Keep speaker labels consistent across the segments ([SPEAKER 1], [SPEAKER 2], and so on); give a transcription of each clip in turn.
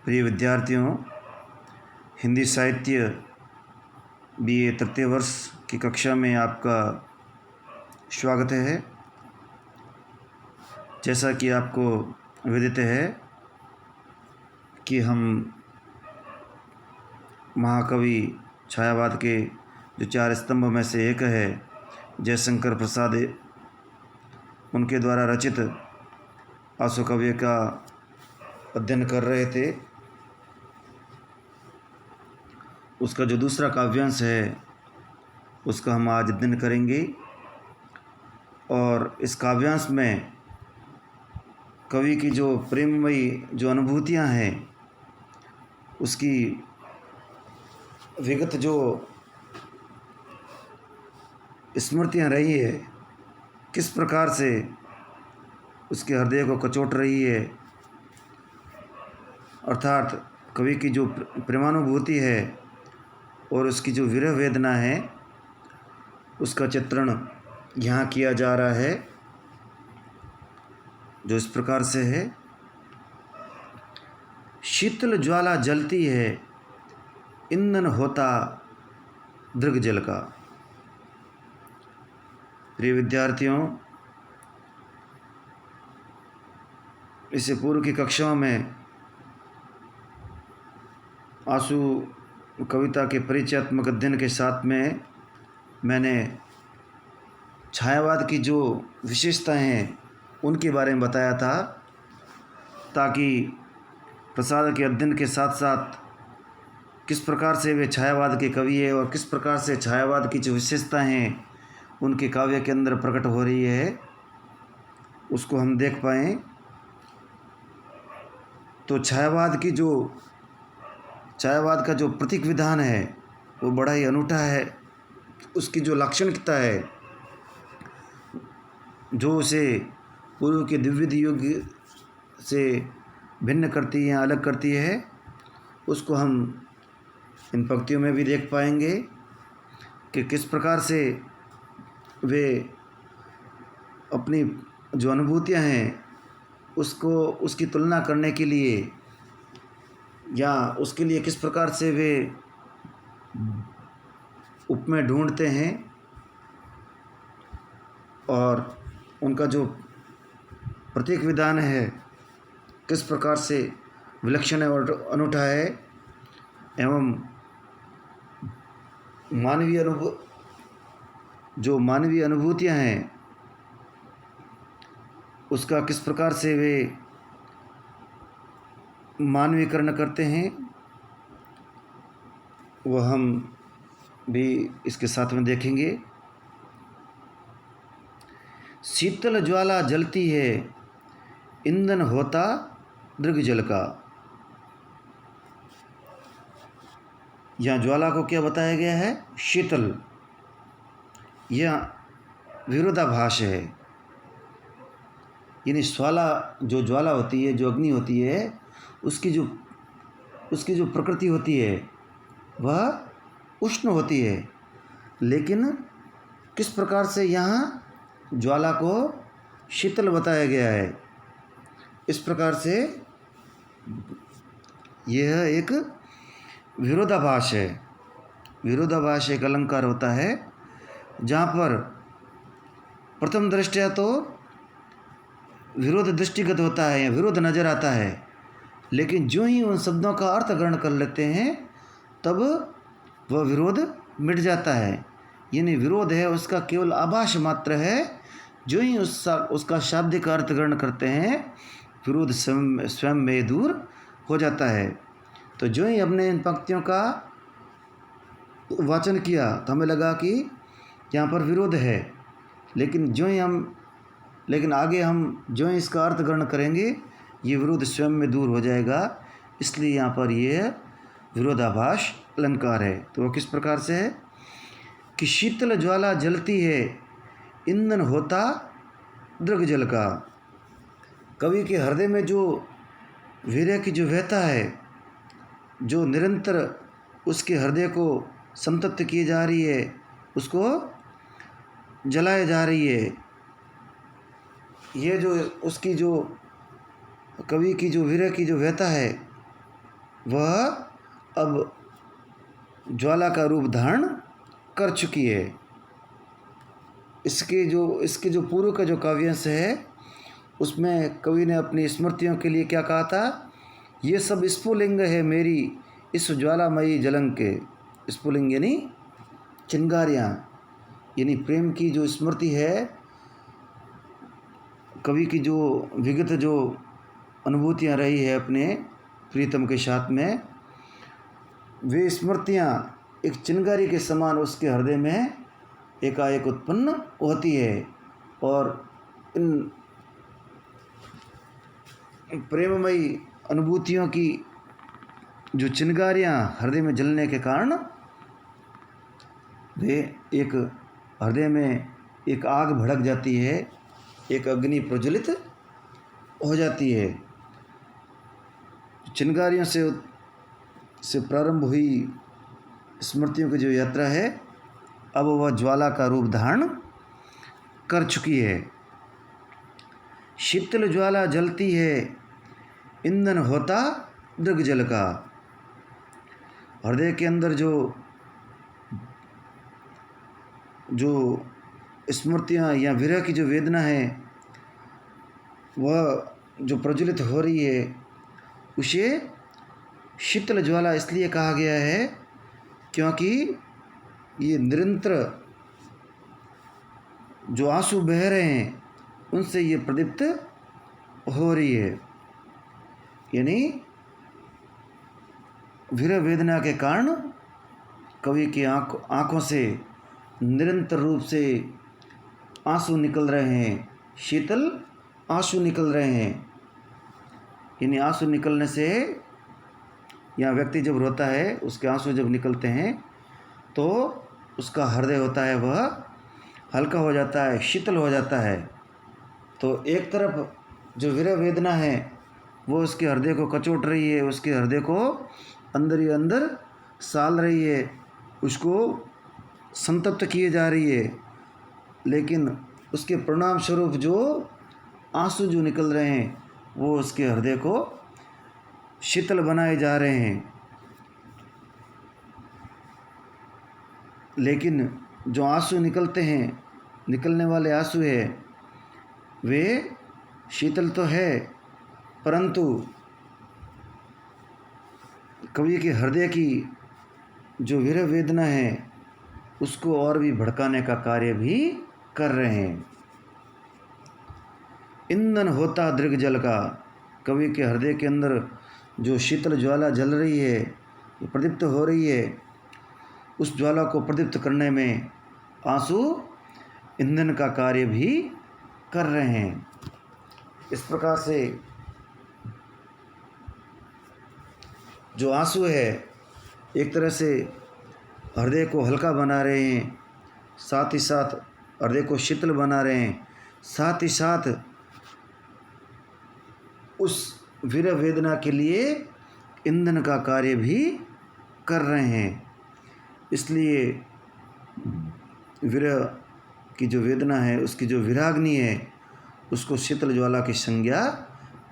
[SPEAKER 1] प्रिय विद्यार्थियों, हिंदी साहित्य BA तृतीय वर्ष की कक्षा में आपका स्वागत है। जैसा कि आपको विदित है कि हम महाकवि छायावाद के जो 4 स्तंभ में से एक है जयशंकर प्रसाद, उनके द्वारा रचित आशु काव्य का अध्ययन कर रहे थे। उसका जो दूसरा काव्यांश है उसका हम आज अध्ययन करेंगे और इस काव्यांश में कवि की जो प्रेममयी जो अनुभूतियाँ हैं उसकी विगत जो स्मृतियाँ रही है, किस प्रकार से उसके हृदय को कचोट रही है, अर्थात कवि की जो प्रेमानुभूति है और उसकी जो विरह वेदना है उसका चित्रण यहाँ किया जा रहा है, जो इस प्रकार से है। शीतल ज्वाला जलती है, ईंधन होता दृग जल का। प्रिय विद्यार्थियों, इससे पूर्व की कक्षाओं में आशु कविता के परिचयात्मक अध्ययन के साथ में मैंने छायावाद की जो विशेषताएं हैं उनके बारे में बताया था, ताकि प्रसाद के अध्ययन के साथ साथ किस प्रकार से वे छायावाद के कवि है और किस प्रकार से छायावाद की जो विशेषताएं हैं उनके काव्य के अंदर प्रकट हो रही है उसको हम देख पाएँ। तो छायावाद का जो प्रतीक विधान है वो बड़ा ही अनूठा है। उसकी जो लाक्षणिकता है जो उसे पूर्व के द्विविध युग से भिन्न करती है, अलग करती है, उसको हम इन पंक्तियों में भी देख पाएंगे कि किस प्रकार से वे अपनी जो अनुभूतियां हैं उसकी तुलना करने के लिए या उसके लिए किस प्रकार से वे उपमेय ढूंढते हैं और उनका जो प्रतीक विधान है किस प्रकार से विलक्षण और अनूठा है, एवं मानवीय अनुभूतियाँ हैं उसका किस प्रकार से वे मानवीकरण करते हैं, वह हम भी इसके साथ में देखेंगे। शीतल ज्वाला जलती है, ईंधन होता दृग जल का। यहाँ ज्वाला को क्या बताया गया है? शीतल। यह विरोधाभास है, यानी जो ज्वाला होती है, जो अग्नि होती है, उसकी जो प्रकृति होती है वह उष्ण होती है, लेकिन किस प्रकार से यहाँ ज्वाला को शीतल बताया गया है। इस प्रकार से यह एक विरोधाभास है। विरोधाभास एक अलंकार होता है जहाँ पर प्रथम दृष्टया तो विरोध दृष्टिगत होता है, विरोध नज़र आता है, लेकिन जो ही उन शब्दों का अर्थ ग्रहण कर लेते हैं तब वह विरोध मिट जाता है। यानी विरोध है उसका केवल आभास मात्र है। जो ही उसका शाब्दिक अर्थ ग्रहण करते हैं विरोध स्वयं में दूर हो जाता है। तो जो ही हमने इन पंक्तियों का वाचन किया तो हमें लगा कि यहाँ पर विरोध है, लेकिन आगे हम जो ही इसका अर्थ ग्रहण करेंगे ये विरोध स्वयं में दूर हो जाएगा। इसलिए यहाँ पर यह विरोधाभास अलंकार है। तो वह किस प्रकार से है कि शीतल ज्वाला जलती है, ईंधन होता दृग जल का। कवि के हृदय में जो वीर्य की जो व्यथा है, जो निरंतर उसके हृदय को संतप्त किए जा रही है, उसको जलाए जा रही है, ये जो उसकी जो कवि की जो वीर्य की जो व्यथा है वह अब ज्वाला का रूप धारण कर चुकी है। इसके जो पूर्व का जो काव्यांश है उसमें कवि ने अपनी स्मृतियों के लिए क्या कहा था, ये सब स्फुलिंग है मेरी इस ज्वालामयी जलंग के। स्फुलिंग यानी चिंगारियाँ, यानी प्रेम की जो स्मृति है, कवि की जो विगत जो अनुभूतियाँ रही है अपने प्रीतम के साथ में, वे स्मृतियाँ एक चिंगारी के समान उसके हृदय में एकाएक उत्पन्न होती है। और इन प्रेममयी अनुभूतियों की जो चिंगारियाँ हृदय में जलने के कारण वे एक हृदय में एक आग भड़क जाती है, एक अग्नि प्रज्वलित हो जाती है। चिंगारियों से प्रारंभ हुई स्मृतियों की जो यात्रा है, अब वह ज्वाला का रूप धारण कर चुकी है। शीतल ज्वाला जलती है, ईंधन होता दृग जल का। हृदय के अंदर जो स्मृतियाँ या विरह की जो वेदना है, वह जो प्रज्वलित हो रही है, उसे शीतल ज्वाला इसलिए कहा गया है क्योंकि ये निरंतर जो आंसू बह रहे हैं उनसे ये प्रदीप्त हो रही है। यानी विरह वेदना के कारण कवि की आँखों से निरंतर रूप से आंसू निकल रहे हैं, शीतल आंसू निकल रहे हैं। यानी आंसू निकलने से, या व्यक्ति जब रोता है उसके आंसू जब निकलते हैं तो उसका हृदय होता है वह हल्का हो जाता है, शीतल हो जाता है। तो एक तरफ जो विरह वेदना है वो उसके हृदय को कचोट रही है, उसके हृदय को अंदर ही अंदर साल रही है, उसको संतप्त किए जा रही है। लेकिन उसके परिणाम स्वरूप जो आंसू जो निकल रहे हैं वो उसके हृदय को शीतल बनाए जा रहे हैं। लेकिन जो आंसू निकलते हैं, निकलने वाले आंसू है, वे शीतल तो है, परंतु कवि के हृदय की जो विरह वेदना है उसको और भी भड़काने का कार्य भी कर रहे हैं। ईंधन होता दृग जल का। कवि के हृदय के अंदर जो शीतल ज्वाला जल रही है, प्रदीप्त हो रही है, उस ज्वाला को प्रदीप्त करने में आंसू ईंधन का कार्य भी कर रहे हैं। इस प्रकार से जो आंसू है एक तरह से हृदय को हल्का बना रहे हैं, साथ ही साथ हृदय को शीतल बना रहे हैं, साथ ही साथ उस विरह वेदना के लिए ईंधन का कार्य भी कर रहे हैं। इसलिए विरह की जो वेदना है, उसकी जो विराग्नि है, उसको शीतल ज्वाला की संज्ञा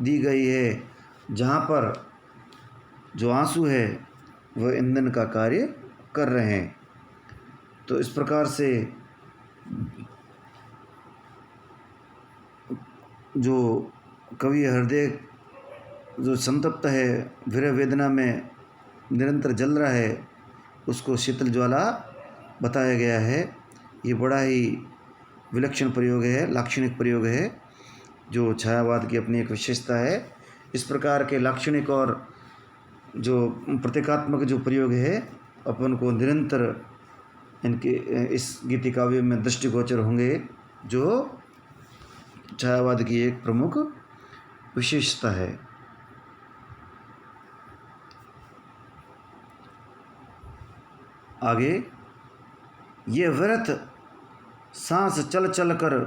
[SPEAKER 1] दी गई है, जहाँ पर जो आंसू है वह ईंधन का कार्य कर रहे हैं। तो इस प्रकार से जो कवि हृदय जो संतप्त है, विरह वेदना में निरंतर जल रहा है, उसको शीतल ज्वाला बताया गया है। ये बड़ा ही विलक्षण प्रयोग है, लाक्षणिक प्रयोग है, जो छायावाद की अपनी एक विशेषता है। इस प्रकार के लाक्षणिक और जो प्रतीकात्मक जो प्रयोग है अपन को निरंतर इनके इस गीति काव्य में दृष्टिगोचर होंगे, जो छायावाद की एक प्रमुख विशेषता है। आगे, ये व्यर्थ सांस चल चल कर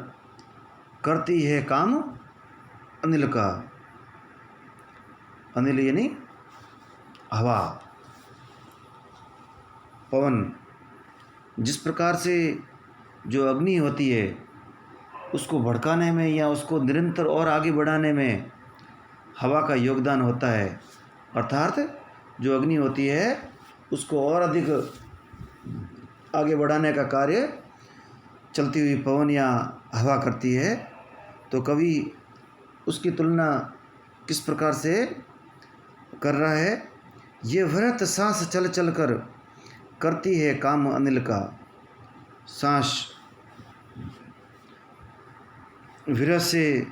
[SPEAKER 1] करती है काम अनिल का। अनिल यानी हवा, पवन। जिस प्रकार से जो अग्नि होती है उसको भड़काने में या उसको निरंतर और आगे बढ़ाने में हवा का योगदान होता है, अर्थात जो अग्नि होती है उसको और अधिक आगे बढ़ाने का कार्य चलती हुई पवन या हवा करती है। तो कवि उसकी तुलना किस प्रकार से कर रहा है? ये वृहत सांस चल चल कर करती है काम अनिल का। सांस विरह से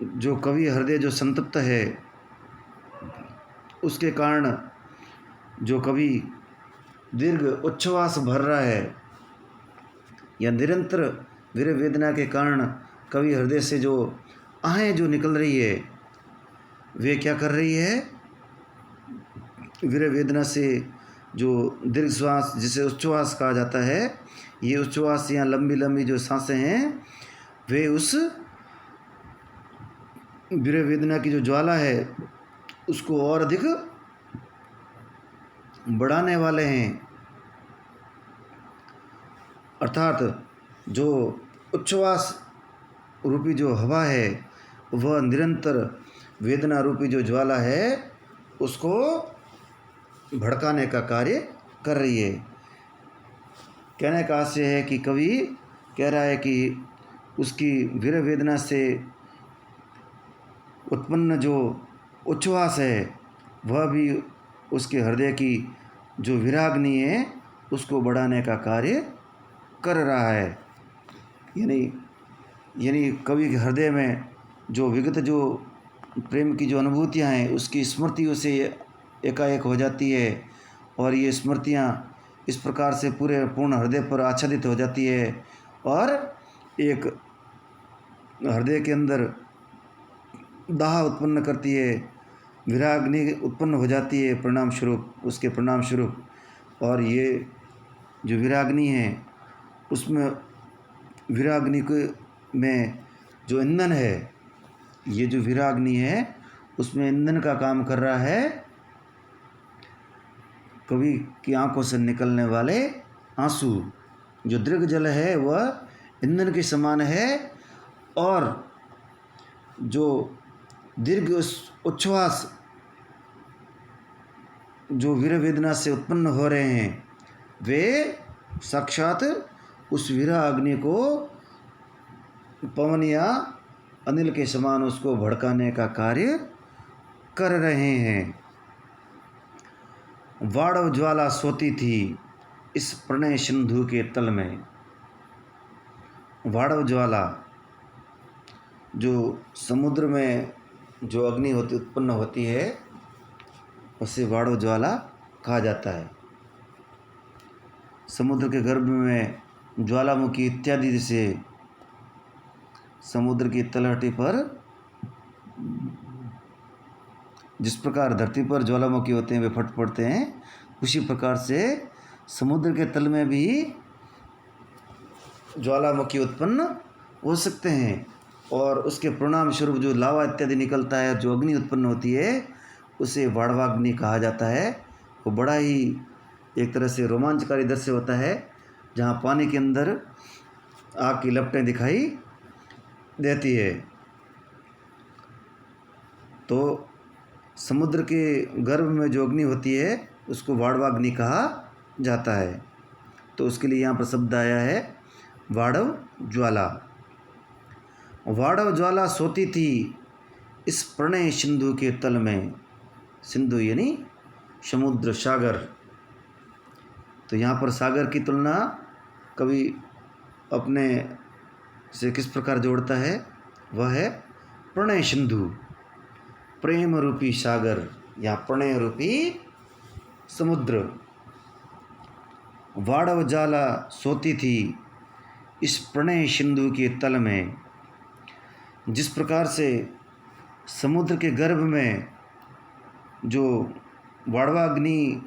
[SPEAKER 1] जो कवि हृदय जो संतप्त है, उसके कारण जो कवि दीर्घ उच्छ्वास भर रहा है, या निरंतर विरह वेदना के कारण कवि हृदय से जो आहें जो निकल रही है, वे क्या कर रही है? विरह वेदना से जो दीर्घ श्वास जिसे उच्छ्वास कहा जाता है, ये उच्छ्वास या लंबी लंबी जो सांसें हैं, वे उस विरह वेदना की जो ज्वाला है उसको और अधिक बढ़ाने वाले हैं। अर्थात जो उच्छ्वास रूपी जो हवा है वह निरंतर वेदना रूपी जो ज्वाला है उसको भड़काने का कार्य कर रही है। कहने का आशय है कि कवि कह रहा है कि उसकी विरह वेदना से उत्पन्न जो उच्छ्वास है वह भी उसके हृदय की जो विराग्नि है उसको बढ़ाने का कार्य कर रहा है। यानी कवि के हृदय में जो विगत जो प्रेम की जो अनुभूतियाँ हैं उसकी स्मृतियों से एकाएक हो जाती है, और ये स्मृतियाँ इस प्रकार से पूरे पूर्ण हृदय पर आच्छादित हो जाती है, और एक हृदय के अंदर दाह उत्पन्न करती है, विराग्नि उत्पन्न हो जाती है परिणाम स्वरूप, उसके परिणाम स्वरूप। और ये जो विराग्नि है उसमें विराग्नि में जो ईंधन है, ये जो विराग्नि है उसमें ईंधन का काम कर रहा है कवि की आंखों से निकलने वाले आंसू। जो दीर्घ जल है वह ईंधन के समान है, और जो दीर्घ उच्छ्वास जो विरह वेदना से उत्पन्न हो रहे हैं वे साक्षात उस विरह अग्नि को पवन या अनिल के समान उसको भड़काने का कार्य कर रहे हैं। वाड़व ज्वाला सोती थी इस प्रणय सिंधु के तल में। वाड़व ज्वाला जो समुद्र में जो अग्नि होती उत्पन्न होती है उसे वाड़व ज्वाला कहा जाता है। समुद्र के गर्भ में ज्वालामुखी इत्यादि से समुद्र की तलहटी पर जिस प्रकार धरती पर ज्वालामुखी होते हैं वे फट पड़ते हैं, उसी प्रकार से समुद्र के तल में भी ज्वालामुखी उत्पन्न हो सकते हैं, और उसके परिणाम स्वरूप जो लावा इत्यादि निकलता है, जो अग्नि उत्पन्न होती है उसे वाड़वाग्नि कहा जाता है। वो बड़ा ही एक तरह से रोमांचकारी दृश्य होता है, जहाँ पानी के अंदर आग की लपटें दिखाई देती है। तो समुद्र के गर्भ में जो अग्नि होती है उसको वाड़वाग्नि कहा जाता है। तो उसके लिए यहाँ पर शब्द आया है वाड़व ज्वाला। वाड़व ज्वाला सोती थी इस प्रणय सिंधु के तल में। सिंधु यानी समुद्र, सागर। तो यहाँ पर सागर की तुलना कवि अपने से किस प्रकार जोड़ता है? वह है प्रणय सिंधु, प्रेम रूपी सागर या प्रणय रूपी समुद्र। वाड़व ज्वाला सोती थी इस प्रणय सिंधु के तल में। जिस प्रकार से समुद्र के गर्भ में जो वाड़वाग्नि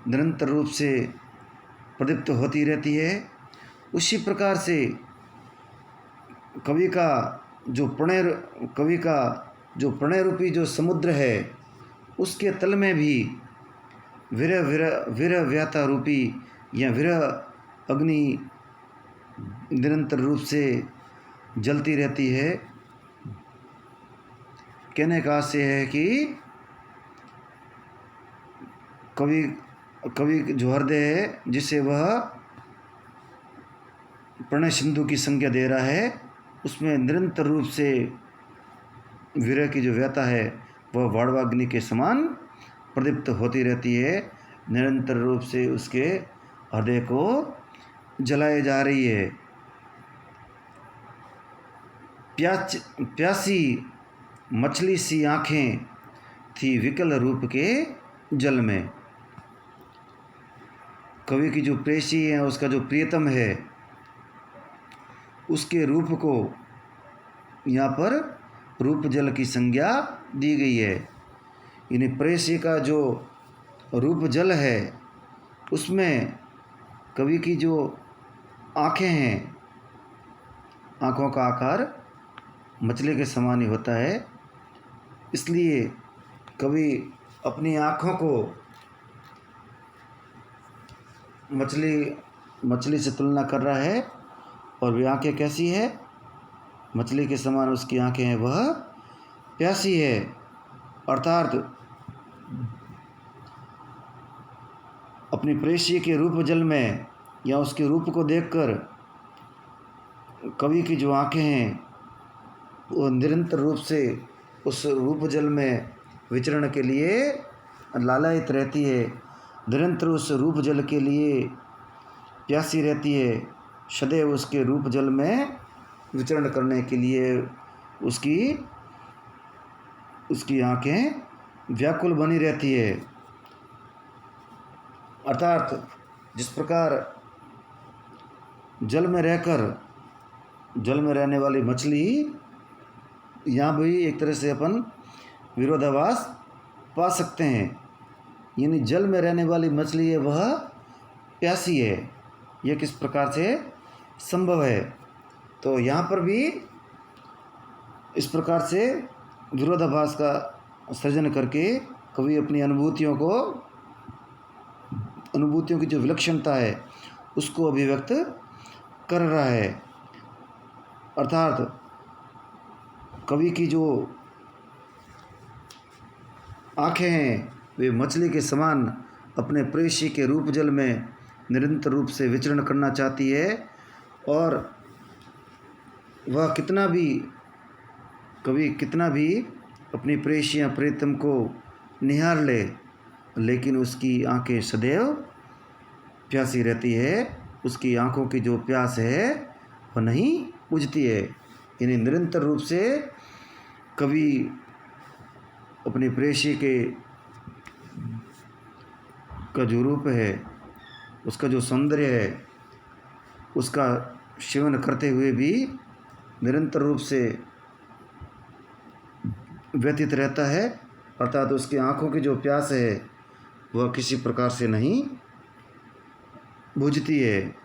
[SPEAKER 1] निरंतर रूप से प्रदीप्त होती रहती है, उसी प्रकार से कवि का जो प्रणय रूपी जो समुद्र है उसके तल में भी विरह व्याता रूपी या विरह अग्नि निरंतर रूप से जलती रहती है। कहने का आशय है कि कवि कवि जो हृदय है जिसे वह प्रणय सिंधु की संज्ञा दे रहा है, उसमें निरंतर रूप से विरह की जो व्यथा है वह वाड़वाग्नि के समान प्रदीप्त होती रहती है, निरंतर रूप से उसके हृदय को जलाए जा रही है। प्यासी मछली सी आँखें थी विकल रूप के जल में। कवि की जो प्रेयसी है, उसका जो प्रियतम है, उसके रूप को यहाँ पर रूप जल की संज्ञा दी गई है। यानी प्रेयसी का जो रूप जल है उसमें कवि की जो आँखें हैं, आँखों का आकार मछली के समान ही होता है, इसलिए कवि अपनी आँखों को मछली से तुलना कर रहा है। और वह आँखें कैसी है? मछली के समान उसकी आँखें हैं, वह प्यासी है। अर्थात अपनी प्रेयसी के रूप जल में या उसके रूप को देखकर कवि की जो आँखें हैं वो निरंतर रूप से उस रूप जल में विचरण के लिए लालायित रहती है, निरंतर उस रूप जल के लिए प्यासी रहती है, सदैव उसके रूप जल में विचरण करने के लिए उसकी आँखें व्याकुल बनी रहती है। अर्थात जिस प्रकार जल में रहने वाली मछली, यहाँ भी एक तरह से अपन विरोधाभास पा सकते हैं। यानी जल में रहने वाली मछली है वह प्यासी है, यह किस प्रकार से संभव है? तो यहाँ पर भी इस प्रकार से विरोधाभास का सृजन करके कवि अपनी अनुभूतियों की जो विलक्षणता है उसको अभिव्यक्त कर रहा है। अर्थात कवि की जो आँखें हैं वे मछली के समान अपने प्रेयसी के रूप जल में निरंतर रूप से विचरण करना चाहती है, और वह कवि कितना भी अपनी प्रेयसी या प्रियतम को निहार ले, लेकिन उसकी आंखें सदैव प्यासी रहती है, उसकी आंखों की जो प्यास है वह नहीं बुझती है। यानी निरंतर रूप से कवि अपनी प्रेयसी का जो रूप है, उसका जो सौंदर्य है, उसका सेवन करते हुए भी निरंतर रूप से व्यतीत रहता है। अर्थात उसकी आँखों की जो प्यास है वह किसी प्रकार से नहीं बुझती है,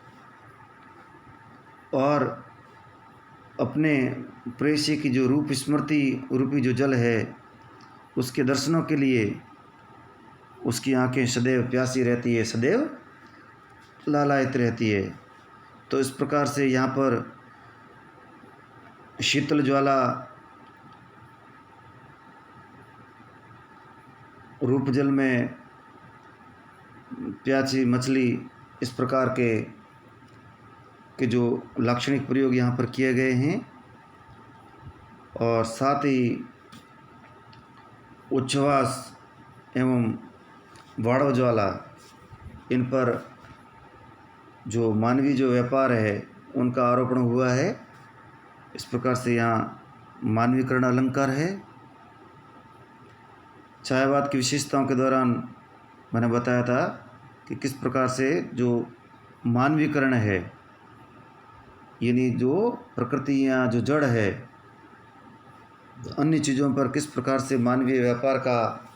[SPEAKER 1] और अपने प्रेयसी की जो रूप स्मृति रूपी जो जल है उसके दर्शनों के लिए उसकी आंखें सदैव प्यासी रहती है, सदैव लालायित रहती है। तो इस प्रकार से यहाँ पर शीतल ज्वाला, रूप जल में प्यासी मछली, इस प्रकार के जो लाक्षणिक प्रयोग यहाँ पर किए गए हैं, और साथ ही उच्छ्वास एवं वाड़व ज्वाला, इन पर जो मानवीय जो व्यापार है उनका आरोपण हुआ है। इस प्रकार से यहाँ मानवीकरण अलंकार है। छायावाद की विशेषताओं के दौरान मैंने बताया था कि किस प्रकार से जो मानवीकरण है, यानी जो प्रकृति या जो जड़ है, अन्य चीज़ों पर किस प्रकार से मानवीय व्यापार का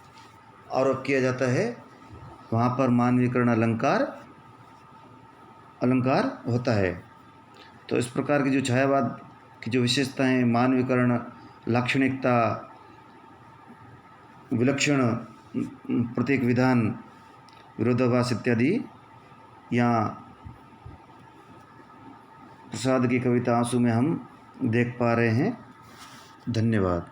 [SPEAKER 1] आरोप किया जाता है, वहाँ पर मानवीकरण अलंकार होता है। तो इस प्रकार की जो छायावाद की जो विशेषताएं, मानवीकरण, लाक्षणिकता, विलक्षण प्रतीक विधान, विरोधाभास इत्यादि यहाँ प्रसाद की कविता आंसू में हम देख पा रहे हैं। धन्यवाद।